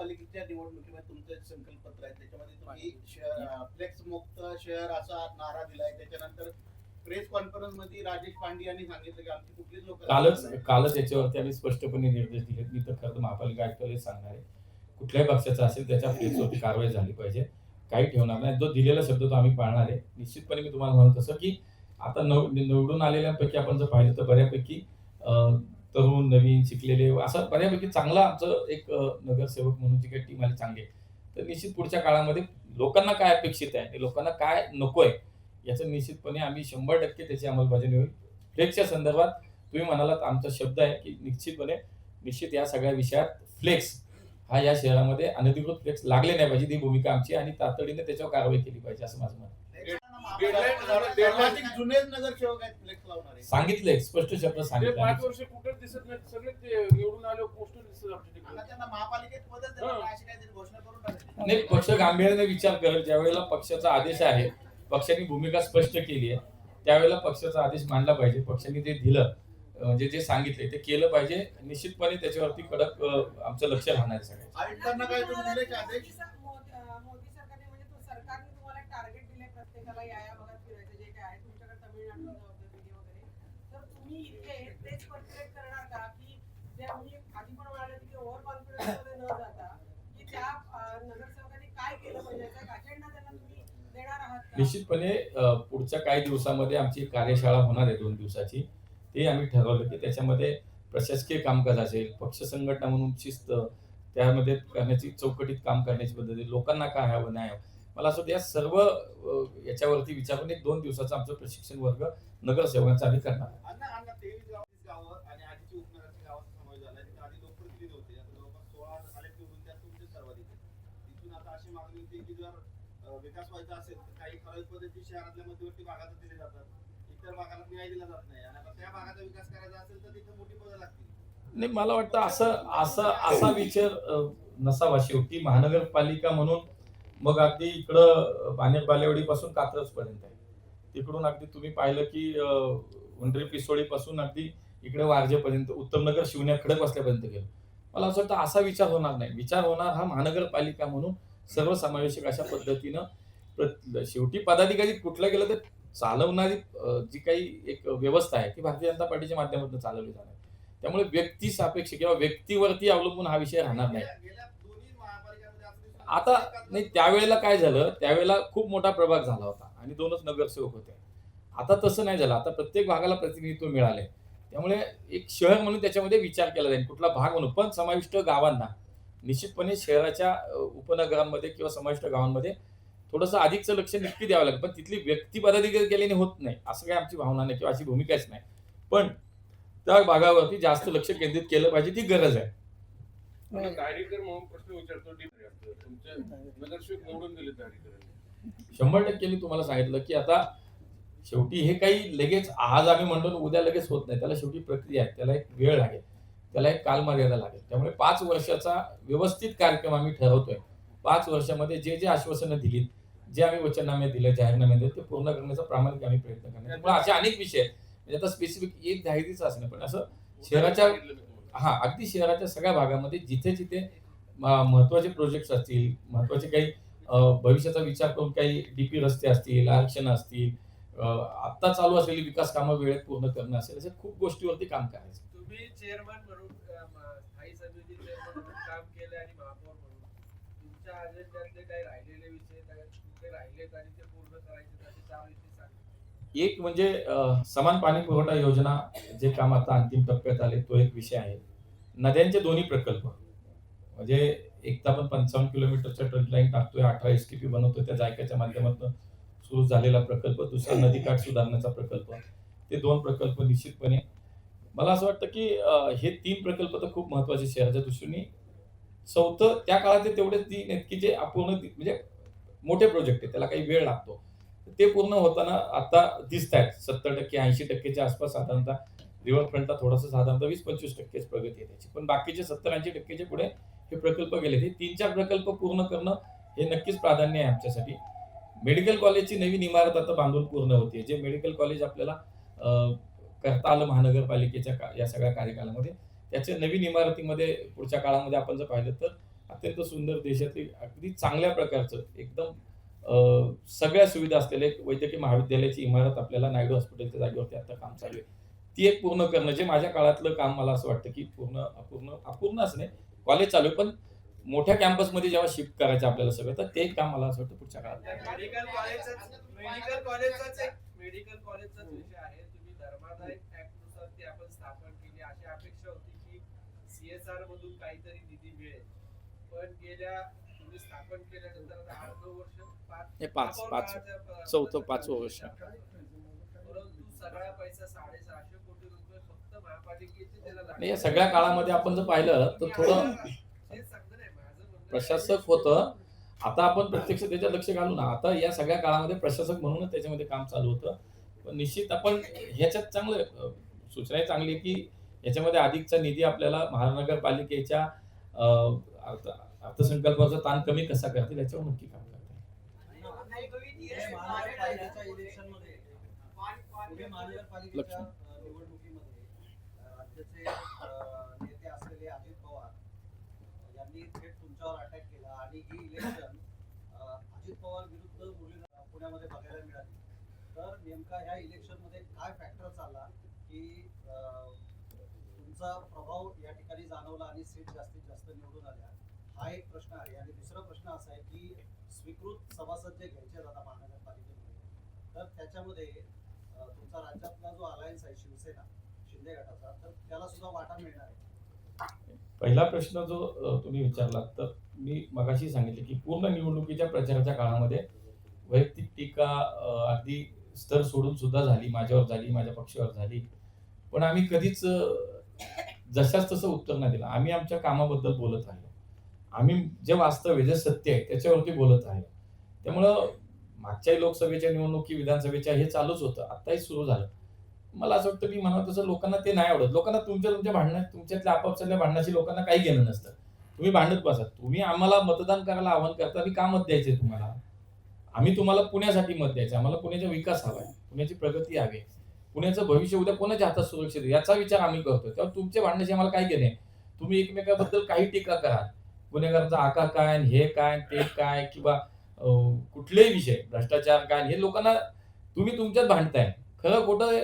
महापालिकेच्या निवडणुकीमध्ये तुमचं संकल्पपत्र आहे, त्याच्यामध्ये तुम्ही फ्लेक्स मुक्त शहर असा नारा दिलाय. त्याच्यानंतर प्रेस कॉन्फरन्स मध्ये राजेश पांडे यांनी सांगितलं की आमची कुठलीच लोक कालच याच्यावरती आम्ही स्पष्टपणे निर्देश दिलेत. मी तर खरं महापालिका आयुक्तालय सांगणार आहे, कुठल्याही पक्षाचा असेल त्याच्या फ्लेक्सवरती कारवाई झाली पाहिजे. काही ठेवणार नाही. जो दिलेला शब्द तो आम्ही पाळणार आहे. निश्चितपणे मी तुम्हाला म्हणत तसं की आता निवडून आलेल्यांपैकी आपण जर पाहिलं तर बऱ्यापैकी तरुण, नवीन, शिकलेले असं बऱ्यापैकी चांगला आमचं एक नगरसेवक म्हणून जी काही टीम आली चांगली आहे. तर निश्चित पुढच्या काळामध्ये लोकांना काय अपेक्षित आहे आणि लोकांना काय नकोय याचं निश्चितपणे आम्ही 100% त्याची अंमलबजावणी होईल. फ्लेक्सच्या संदर्भात तुम्ही म्हणालात आमचा शब्द आहे की निश्चित या सगळ्या विषयात फ्लेक्स हा या शहरामध्ये अनधिकृत फ्लेक्स लागले नाही पाहिजे. ही भूमिका आमची आणि तातडीने त्याच्यावर कारवाई केली पाहिजे असं माझं म्हणणं आहे. सर्वाधिक जुने नगरसेवक आहेत फ्लेक्स लावणारे. सांगितलंय, स्पष्ट शब्द सांगितलं. 5 वर्ष कुठेच दिसत नाही. सगळे ते निवडून आले पोस्टर दिसत आपल्या तिकडे. आणि त्यांना महापालिकेत मदत द्यावी अशी काहीतरी घोषणा करून टाकली. नाही, पक्ष गांभीर्याने विचार करेल. ज्यावेळेला पक्षाचा आदेश आहे, पक्षाने भूमिका स्पष्ट केली आहे, त्यावेळेला पक्षाचा आदेश मानला पाहिजे. पक्षाने ते दिलं, म्हणजे जे सांगितले ते केलं पाहिजे. निश्चितपणे त्याच्यावरती कडक आमचं लक्ष राहणार आहे सगळ्यांचं. आयुक्तांना काय तुम्ही दिले की आदेश? मोदी सरकारने म्हणजे सरकारने तुम्हाला टार्गेट दिले प्रत्येकाला या भागात फिरायचं जे काय आहे तुमच्याकडे तमिळनाडूला होतं व्हिडिओ वगैरे, तर तुम्ही इथे तेच पर्ट्रेट करणार का की जे आम्ही आधी पण म्हणाले की ओव्हर कॉन्फिडन्स मध्ये न जाता की त्या नगरसेवकांनी काय केलं पाहिजे याचा अजेंडा त्यांना तुम्ही देणार आहात का? निश्चितपणे पुढच्या काही दिवसामध्ये आमची एक कार्यशाळा होणार आहे 2 दिवसाची. ते आम्ही ठरवलं की त्याच्यामध्ये प्रशासकीय कामकाज असेल, पक्ष संघटना म्हणून शिस्त, त्यामध्ये करण्याची चौकटीत काम करण्याची पद्धती, लोकांना काय हवं नाही हवं. मला असं वाटतं या सर्व याच्यावरती विचारून एक 2 दिवसाचं आमचं प्रशिक्षण वर्ग नगरसेवकांचा आम्ही करणार आहे. अण्णा 23 गावं आणि आधीची उपनगराच्या गावात समावेश झाला. तिथे आधी लोकप्रतिनिधी होते, आता जवळपास 16 झाले निवडून, त्यात तुमचे सर्वाधिक आहेत. तिथून आता अशी मागणी होती की जर विकास व्हायचा असेल तर काही ठराविक पद्धती शहरातल्या मध्यवर्ती भागात दिले जातात, इतर भागाला न्याय दिला जात नाही. आणि आता त्या भागाचा विकास करायचा असेल तर तिथे मोठी पदं लागतील. नाही, मला वाटतं असा विचार नसावा. शेवटी महानगरपालिका म्हणून मग अगदी इकडं बाणेर बालेवाडीपासून कात्रज पर्यंत आहे. तिकडून अगदी तुम्ही पाहिलं की उंडरी पिसोळीपासून अगदी इकडे वारजेपर्यंत, उत्तमनगर शिवण्या खडक बसल्यापर्यंत गेलो. मला असं वाटतं असा विचार होणार नाही. विचार होणार हा महानगरपालिका म्हणून सर्वसमावेशक अशा पद्धतीनं शेवटी पदाधिकारी कुठलं गेलं तर चालवणारी जी काही एक व्यवस्था आहे ती भारतीय जनता पार्टीच्या माध्यमातून चालवली जाणार. त्यामुळे व्यक्ती सापेक्ष किंवा व्यक्तीवरती अवलंबून हा विषय राहणार नाही. गेल्या दोन्ही महापालिकांमध्ये असं दिसून आता नाही, त्यावेळेला काय झालं, त्यावेळेला खूप मोठा प्रभाग झाला होता आणि 2च नगरसेवक होते. आता तसं नाही झालं. आता प्रत्येक भागाला प्रतिनिधित्व मिळाले. त्यामुळे एक शहर म्हणून त्याच्यामध्ये विचार केला जाईल, कुठला भाग म्हणून. पण समाविष्ट गावांना निश्चितपणे शहराच्या उपनगरांमध्ये किंवा समाविष्ट गावांमध्ये थोडंसं अधिकचं लक्ष नक्की द्यावं लागेल. पण तिथली व्यक्ती पदाधिकारी केल्याने होत नाही असं काही आमची भावना नाही किंवा अशी भूमिकाच नाही. पण त्या भागावरती जास्त लक्ष केंद्रित केलं पाहिजे, ती गरज आहे. दारिकर म्हणून प्रश्न विचारतो. तुमचे नगरसेवक निवडून दिले दारिकर. 100% मी तुम्हाला सांगितलं की आता शेवटी हे काही लगेच आज आम्ही म्हणतो ना उद्या लगेच होत नाही. त्याला शेवटी प्रक्रिया आहे, त्याला एक वेळ लागेल, त्याला एक कालमर्यादा लागेल. त्यामुळे 5 वर्षाचा व्यवस्थित कार्यक्रम आम्ही ठरवतोय. 5 वर्षामध्ये जे आश्वासनं दिलीत, जे आम्ही वचननामे दिले, जाहीरनामे दिले, ते पूर्ण करण्याचा प्रामाणिक आम्ही प्रयत्न करणार. त्यामुळे असे अनेक विषय आहेत. म्हणजे आता स्पेसिफिक एक जाहिरीच असणं, पण असं शहराच्या अगदी शहराच्या सगळ्या भागामध्ये जिथे महत्वाचे प्रोजेक्ट्स असतील, महत्वाचे काही भविष्याचा विचार करून काही डीपी रस्ते असतील, आरक्षण असतील, आता चालू असलेली विकास कामं वेळेत पूर्ण करणं असेल, अशा खूप गोष्टीवरती काम करायचं. तुम्ही चेअरमन म्हणून स्थायी समिती चेअरमन म्हणून काम केले आणि महापौर म्हणून तुमच्या अजेंड्यातले काही राहिलेले विषय कुठे राहिलेत आणि ते पूर्ण करायचे त्याचे 4 विषय सांगितले. एक म्हणजे समान पाणी पुरवठा योजना जे काम आता अंतिम टप्प्यात आले तो एक विषय आहे. नद्यांचे दोन्ही प्रकल्प, म्हणजे एकदा आपण 55 किलोमीटरच्या ट्रक लाईन टाकतोय, 18 STP बनवतोय, त्या जायकाच्या माध्यमातून सुरू झालेला प्रकल्प, दुसरा नदीकाठ सुधारण्याचा प्रकल्प, ते 2 प्रकल्प निश्चितपणे मला असं वाटतं की हे 3 प्रकल्प तर खूप महत्वाचे शहराच्या दृष्टीने. 4थं त्या काळात तेवढेच 3 आहेत की जे अपूर्ण म्हणजे मोठे प्रोजेक्ट आहे, त्याला काही वेळ लागतो. ते पूर्ण होताना आता दिसत आहेत. 70%, 80%च्या आसपास साधारणतः रिव्हरफ्रंटला थोडंसं साधारणतः 20-25% प्रगती आहे त्याची. पण बाकीचे 70-80% पुढे हे प्रकल्प गेले. हे 3-4 प्रकल्प पूर्ण करणं हे नक्कीच प्राधान्य आहे आमच्यासाठी. मेडिकल कॉलेजची नवीन इमारत आता बांधून पूर्ण होते. जे मेडिकल कॉलेज आपल्याला करता आलं महानगरपालिकेच्या या सगळ्या कार्यकालामध्ये, त्याच्या नवीन इमारतीमध्ये पुढच्या काळामध्ये आपण जर पाहिलं तर अत्यंत सुंदर देशातील अगदी चांगल्या प्रकारचं एकदम सगळ्या सुविधा असलेलं एक वैद्यकीय महाविद्यालयाची इमारत आपल्याला नायडू हॉस्पिटलच्या जागेवरती आता काम चालू आहे. ती एक पूर्ण करणं जे माझ्या काळातलं काम मला असं वाटतं की अपूर्ण असं नाही, कॉलेज चालू आहे पण मोठ्या कॅम्पसमध्ये जेव्हा शिफ्ट करायचं आपल्याला सगळं तर ते काम मला असं वाटतं पुढच्या काळात. मेडिकल कॉलेजचाच विषय आहे. तुम्ही धर्मादाय ऍक्ट नुसार ती आपण स्थापन केली, अशी अपेक्षा होती की CSR मधून काहीतरी निधी मिळेल. पण तुम्ही स्थापन केल्यानंतर आता 8-9 वर्ष चौथं 5वं वर्ष. परंतु सगळा पैसा 650 कोटी रुपये फक्त महापालिकेचे त्याला नाही, या सगळ्या काळामध्ये आपण जर पाहिलं तर थोडं प्रशासक होतं. आता आपण प्रत्यक्ष त्याच्यात लक्ष घालू ना. आता या सगळ्या काळामध्ये प्रशासक म्हणूनच त्याच्यामध्ये काम चालू होतं. पण निश्चित आपण ह्याच्यात चांगलं सूचना चांगली आहे की याच्यामध्ये अधिकचा निधी आपल्याला महानगरपालिकेच्या अर्थसंकल्पाचा ताण कमी कसा करतील याच्यावर नक्की काम करता महानगरपालिकेच्या निवडणुकीमध्ये राज्याचे नेते असलेले अजित पवार यांनी थेट तुमच्यावर अटॅक केला आणि ही इलेक्शन अजित पवार विरुद्ध मुरलीधर पुण्यामध्ये बघायला मिळाली. तर नेमका ह्या इलेक्शन मध्ये काय फॅक्टर चालला की तुमचा प्रभाव या ठिकाणी जाणवला आणि सीट जास्तीत जास्त निवडून आल्या, हा एक प्रश्न आहे. आणि दुसरा प्रश्न असा आहे की स्वीकृत सभासद जे घ्यायचे जातात महानगरपालिकेमध्ये, तर त्याच्यामध्ये तुमचा राज्यातला जो अलायन्स आहे शिवसेना शिंदे गटाचा, तर त्याला सुद्धा वाटा मिळणार आहे. पहिला प्रश्न जो तुम्ही विचारलात तर मी मगाशी सांगितले की पूर्ण निवडणुकीच्या प्रचाराच्या काळामध्ये वैयक्तिक टीका अगदी स्तर सोडून सुद्धा झाली, माझ्यावर झाली, माझ्या पक्षावर झाली. पण आम्ही कधीच जशाच तसं उत्तर नाही दिलं. आम्ही आमच्या कामाबद्दल बोलत राहिलो. आम्ही जे वास्तव आहे, जे सत्य आहे त्याच्यावरती बोलत राहिलो. त्यामुळं मागच्याही लोकसभेच्या निवडणुकी, विधानसभेच्या हे चालूच होतं, आत्ताही सुरू झालं. मला असं वाटतं मी म्हणत तसं लोकांना ते नाही आवडत. लोकांना तुमच्या भांडणात, तुमच्यातल्या आपापसातल्या भांडणाशी लोकांना काही घेणं नसतं. तुम्ही भांडत बसा. तुम्ही आम्हाला मतदान करायला आवाहन करता, आम्ही का मत द्यायचे तुम्हाला? आम्ही तुम्हाला पुण्यासाठी मत द्यायचं. आम्हाला पुण्याचा विकास हवा आहे, पुण्याची प्रगती हवी, पुण्याचं भविष्य उद्या कोणाच्या हातात सुरक्षित आहे याचा विचार आम्ही करतो. तेव्हा तुमच्या भांडणाशी आम्हाला काही घेणे. तुम्ही एकमेकाबद्दल काही टीका कराल, गुन्हेगारांचा आकार काय, हे काय, ते काय, किंवा कुठलेही विषय, भ्रष्टाचार काय, हे लोकांना तुम्ही तुमच्यात भांडताय. खरं खोटं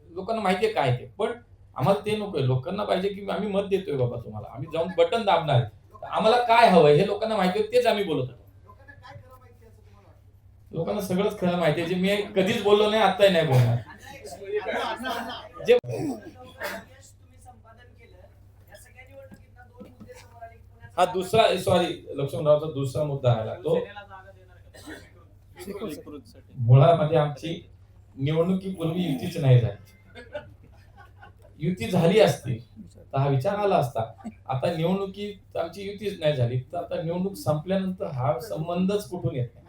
लोकांना माहिती आहे काय ते, पण आम्हाला ते नकोय. लोकांना पाहिजे की आम्ही मत देतोय बाबा तुम्हाला, आम्ही जाऊन बटन दाबणार, आम्हाला काय हवंय हे लोकांना माहिती आहे, तेच आम्ही बोलत होतो. लोकांना सगळंच खरं माहिती आहे, जे मी कधीच बोललो नाही, आताही नाही बोलणार. जे हा दुसरा लक्ष्मणरावचा दुसरा मुद्दा राहिला तो मुळामध्ये आमची निवडणुकीपूर्वी युतीच नाही झाली. युती झाली असती तर हा विचार आला असता. आता निवडणुकीत आमची युतीच नाही झाली तर आता निवडणूक संपल्यानंतर हा संबंधच कुठून येत नाही.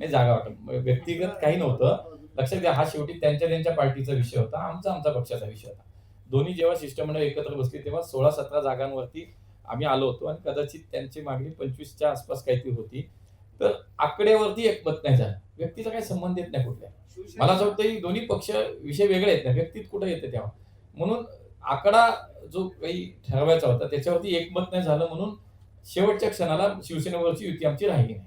जागा वाटप व्यक्तिगत काही नव्हतं. लक्षात घ्या, हा शेवटी त्यांच्या पार्टीचा विषय होता, आमचा पक्षाचा विषय होता. दोन्ही जेव्हा शिष्टमंडळ एकत्र बसली तेव्हा 16-17 जागांवरती आम्ही आलो होतो आणि कदाचित त्यांची मागणी 25च्या आसपास काहीतरी होती. तर आकड्यावरती एकमत नाही झालं. व्यक्तीचा काही संबंध येत नाही कुठल्या. मला असं वाटतं दोन्ही पक्ष विषय वेगळे आहेत ना, व्यक्तीत कुठे येते तेव्हा. म्हणून आकडा जो काही ठरवायचा होता त्याच्यावरती एकमत नाही झालं, म्हणून शेवटच्या क्षणाला शिवसेनेवरची युती आमची राहिली नाही.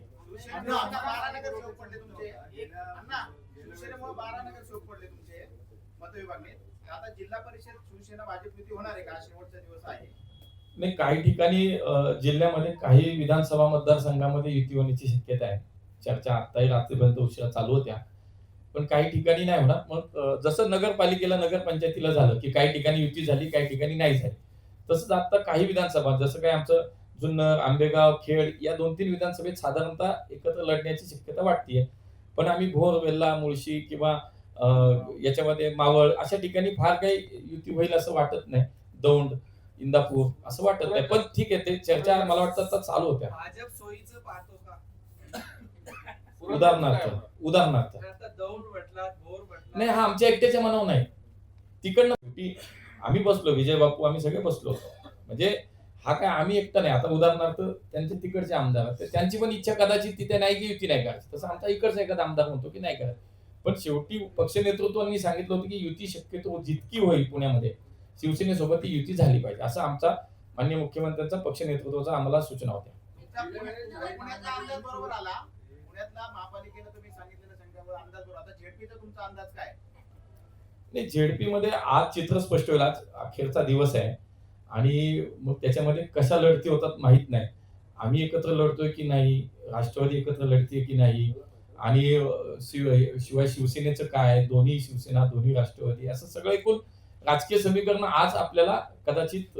आता जिल्हा परिषद शिवसेना भाजप युती होणार आहे का? शेवटचा दिवस आहे. नाही, काही ठिकाणी जिल्ह्यामध्ये काही विधानसभा मतदारसंघामध्ये युती होण्याची शक्यता आहे. चर्चा आताही रात्रीपर्यंत उशिरा चालू होत्या, पण काही ठिकाणी नाही होणार. मग जसं नगरपालिकेला, नगरपंचायतीला झालं की काही ठिकाणी युती झाली, काही ठिकाणी नाही झाली, तसंच आता काही विधानसभा जसं काय आमचं जुन्नर, आंबेगाव, खेड या 2-3 विधानसभेत साधारणतः एकत्र लढण्याची शक्यता वाटतेय. पण आम्ही भोर, वेल्हा, मुळशी किंवा याच्यामध्ये मावळ अशा ठिकाणी फार काही युती होईल असं वाटत नाही. दौंड, इंदापूर असं वाटत नाही. पण ठीक आहे, ते चर्चा मला वाटतं आता चालू होत्या. भाजप सोयीचं पाहतो का? उदाहरणार्थ आता दौंड म्हटलात, भोर म्हटलात, नाही, हा आमच्या एकट्याच्या मनावर नाही. तिकडनं आम्ही बसलो, विजय बापू आम्ही सगळे बसलो होतो. म्हणजे हा काय आम्ही एकटा नाही. आता उदाहरणार्थ त्यांचे तिकडचे आमदार, त्यांची पण इच्छा कदाचित तिथे नाही की युती नाही करायची, तसं आमचा इकडचा एखादा आमदार म्हणतो की नाही करायचं. पण शेवटी पक्ष नेतृत्वांनी सांगितलं होतं की युती शक्यतो जितकी होईल पुण्यामध्ये शिवसेनेसोबत ती युती झाली पाहिजे असं आमचा माननीय मुख्यमंत्र्यांचा पक्ष नेतृत्वाचा आम्हाला सूचना होत्या. पुण्यातला अंदाज बरोबर आला. पुण्यातला महापालिकेनं तुम्ही सांगितलेलं संख्याबळ अंदाज बरोबर. आता झेडपीचा तुमचा अंदाज काय? नाही, झेडपी मध्ये आज चित्र स्पष्ट होईल. आज अखेरचा दिवस आहे आणि मग त्याच्यामध्ये कशा लढती होतात माहित नाही. आम्ही एकत्र लढतोय की नाही, राष्ट्रवादी एकत्र लढतीये की नाही, आणि शिवाय शिवसेनेचं काय, दोन्ही शिवसेना दोन्ही राष्ट्रवादी, असं सगळं एकूण राजकीय समीकरण आज आपल्याला कदाचित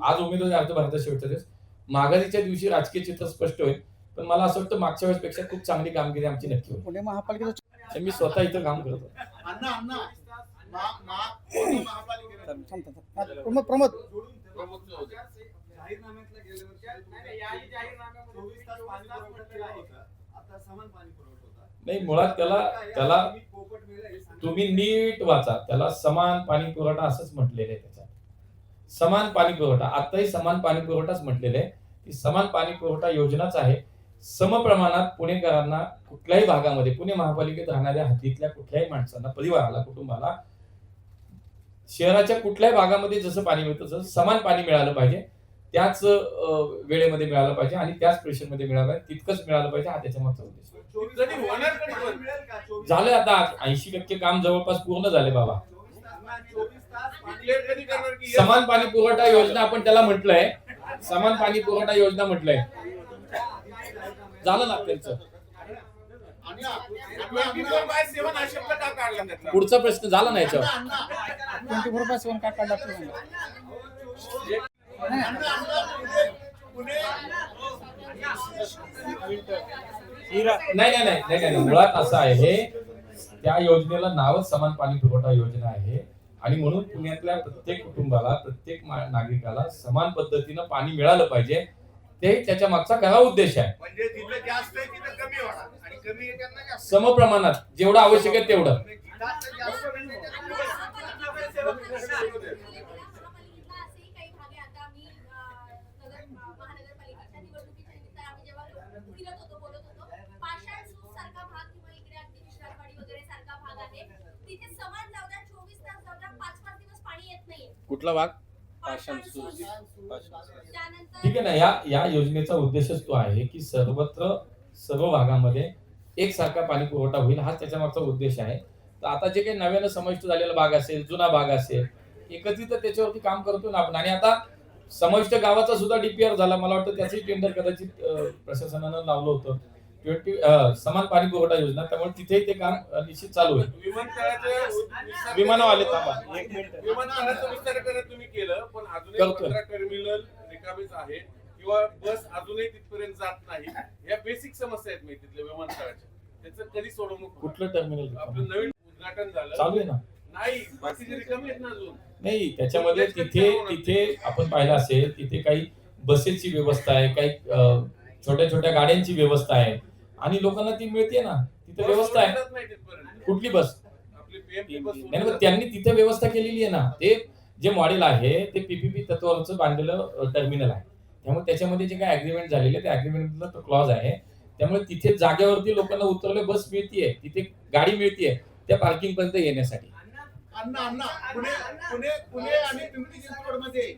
आज उमेदवारी अर्ज भरता शेवटचा दिवस, माघारीच्या दिवशी राजकीय चित्र स्पष्ट होईल. पण मला असं वाटतं मागच्या वेळेसपेक्षा खूप चांगली कामगिरी आमची नक्की होईल. पुणे महापालिकेचं मी स्वतः इथं काम करतो. अण्णा महापालिकेनं प्रमोद जाहीरनाम्यातलं गेल्या वर्षी चोवीस तास पाणी पुरवठा केला होता. आता समान पाणी पुरवठा होता. नाही, मुळात त्याला पोपट मिळेल हे सांगा. तुम्ही नीट वाचा. त्याला समान पाणी पुरवठा असंच म्हटलेलं आहे. त्याच्यात समान पाणी पुरवठा, आताही समान पाणी पुरवठाच म्हटलेलं आहे. ती समान पाणी पुरवठा योजनाच आहे. समप्रमाणात पुणेकरांना कुठल्याही भागामध्ये, पुणे महापालिकेत राहणाऱ्या हद्दीतल्या कुठल्याही माणसांना, परिवाराला, कुटुंबाला शहराच्या कुठल्याही भागामध्ये जसं पाणी मिळतं तसं समान पाणी मिळालं पाहिजे. त्याच वेळेमध्ये मिळालं पाहिजे आणि त्याच प्रेशरमध्ये मिळालं पाहिजे. तितकंच मिळालं पाहिजे हा त्याच्या मागचा उद्देश. कधी होणार कधी पाणी पण? मिळेल का? 24 झालं आता 80% काम जवळपास पूर्ण झाले बाबा. 24 तास पाणी क्लिअर कधी करणार की समान पाणी पुरवठा योजना आपण त्याला म्हटलंय. समान पाणी पुरवठा योजना म्हटलंय. झालं ना त्यांचं. अण्णा, 24/7 हा शब्द का काढला त्यातला? पुढचा प्रश्न झाला ना याच्यावर. नाही, मुळात असं आहे, त्या योजनेला नावच समान पाणी पुरवठा योजना आहे आणि म्हणून पुण्यातल्या प्रत्येक कुटुंबाला, प्रत्येक नागरिकाला समान पद्धतीनं पाणी मिळालं पाहिजे. ते त्याच्या मागचा खरा उद्देश आहे. म्हणजे जिथं जास्त आहे तिथं कमी होणार आणि कमी आहे त्यांना जास्त. समप्रमाणात जेवढं आवश्यक आहे तेवढं. जिथं जास्त आहे तिथं कमी होणार. महापालिकेतला असेही काही भाग आहे. आता आम्ही महानगरपालिकेच्या निवडणुकीच्या निमित्त आम्ही जेव्हा फिरत होतो, बोलत होतो, पाषाण सूत सारखा भाग किंवा इकडे अगदी विश्रामवाडी वगैरे सारखा भाग आहे. तिथे समान जाऊ द्या, 24 तास जाऊ द्या, 5-5 दिवस पाणी येत नाहीये. कुठला भाग? पाषाण सूत. ठीक आहे ना. या योजनेचा उद्देशच तो आहे की सर्वत्र सर्व भागामध्ये एकसारखा पाणी पुरवठा होईल, हा त्याच्या मागचा उद्देश आहे. तर आता जे काही नव्यानं समाविष्ट झालेला भाग असेल, जुना भाग असेल, एकत्रित त्याच्यावरती काम करतो ना आपण. आणि आता समाविष्ट गावाचा सुद्धा डीपीआर झाला. मला वाटतं त्याचंही टेंडर कदाचित प्रशासनानं लावलं होतं. समान पाणी पुरवठा योजना. त्यामुळे तिथेही ते काम निश्चित चालू आहे. विमानं आले. थांबा एक मिनिट. विमानतळाचा विस्तार करत तुम्ही केलं, पण अजूनही करतोय. 15 टर्मिनल रिकामीच आहेत किंवा बस अजूनही तिथपर्यंत जात नाही. या बेसिक समस्या आहेत तिथल्या विमानतळाच्या. त्याचं कधी सोडवणूक? कुठलं टर्मिनल आपलं नवीन उद्घाटन झालं चालू आहे ना? नाही, बाकीचे रिकामी आहेत ना अजून. नाही, त्याच्यामध्ये तिथे आपण पाहिलं असेल, तिथे काही बसेसची व्यवस्था आहे, काही छोट्या छोट्या गाड्यांची व्यवस्था आहे आणि लोकांना ती मिळते ना. तिथे व्यवस्था आहे. जात नाही तिथपर्यंत. कुठली बस? आपली PMP बस नाही, मग त्यांनी तिथे व्यवस्था केलेली आहे ना. ते जे मॉडेल आहे ते पीपीपी तत्वावरचं बांधलेलं टर्मिनल आहे. त्यामुळे त्याच्यामध्ये जे काही अग्रीमेंट झालेले त्या अग्रीमेंटला तो क्लॉज आहे. त्यामुळे तिथे जागेवरती लोकांना उतरवले, बस मिळतीये, तिथे गाडी मिळतीये त्या पार्किंग पर्यंत येण्यासाठी. अण्णा पुणे आणि पिंपरी चिंचवड मध्ये